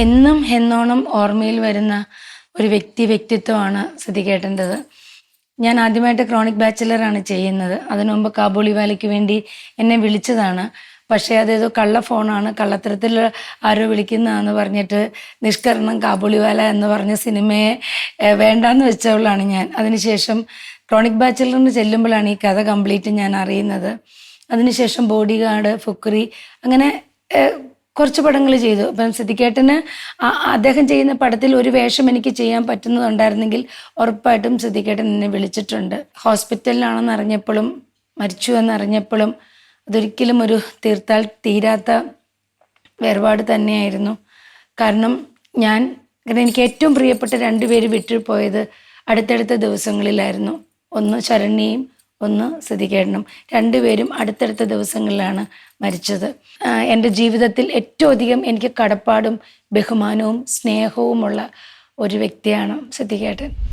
എന്നും എന്നോണം ഓർമ്മയിൽ വരുന്ന ഒരു വ്യക്തിത്വമാണ് സിദ്ദിഖേട്ടൻ്റെത്. ഞാൻ ആദ്യമായിട്ട് ക്രോണിക് ബാച്ചിലറാണ് ചെയ്യുന്നത്. അതിനു മുമ്പ് കാബൂളിവാലയ്ക്ക് വേണ്ടി എന്നെ വിളിച്ചതാണ്. പക്ഷേ അതേതോ കള്ള ഫോണാണ്, കള്ളത്തരത്തിൽ ആരോ വിളിക്കുന്നതാണെന്ന് പറഞ്ഞിട്ട് നിഷ്കരണം കാബൂളിവാല എന്ന് പറഞ്ഞ സിനിമയെ വേണ്ടാന്ന് വെച്ചവളാണ് ഞാൻ. അതിനുശേഷം ക്രോണിക് ബാച്ചിലറിന് ചെല്ലുമ്പോഴാണ് ഈ കഥ കംപ്ലീറ്റ് ഞാൻ അറിയുന്നത്. അതിനുശേഷം ബോഡി ഗാർഡ്, ഫുക്രി, അങ്ങനെ കുറച്ച് പടങ്ങൾ ചെയ്തു. അപ്പം സിദ്ദിഖേട്ടന് അദ്ദേഹം ചെയ്യുന്ന പടത്തിൽ ഒരു വേഷം എനിക്ക് ചെയ്യാൻ പറ്റുന്നതുണ്ടായിരുന്നെങ്കിൽ ഉറപ്പായിട്ടും സിദ്ദിഖേട്ടൻ എന്നെ വിളിച്ചിട്ടുണ്ട്. ഹോസ്പിറ്റലിലാണെന്ന് അറിഞ്ഞപ്പോഴും മരിച്ചു എന്നറിഞ്ഞപ്പോഴും അതൊരിക്കലും ഒരു തീർത്താൽ തീരാത്ത വേർപാട് തന്നെയായിരുന്നു. കാരണം എനിക്ക് ഏറ്റവും പ്രിയപ്പെട്ട 2 പേര് വിട്ടുപോയത് അടുത്തടുത്ത ദിവസങ്ങളിലായിരുന്നു. ഒന്ന് ശരണ്യയും ഒന്ന് സിദ്ദിഖേട്ടനും. 2 പേരും അടുത്തടുത്ത ദിവസങ്ങളിലാണ് മരിച്ചത്. എൻ്റെ ജീവിതത്തിൽ ഏറ്റവും അധികം എനിക്ക് കടപ്പാടും ബഹുമാനവും സ്നേഹവുമുള്ള ഒരു വ്യക്തിയാണ് സിദ്ദിഖേട്ടൻ.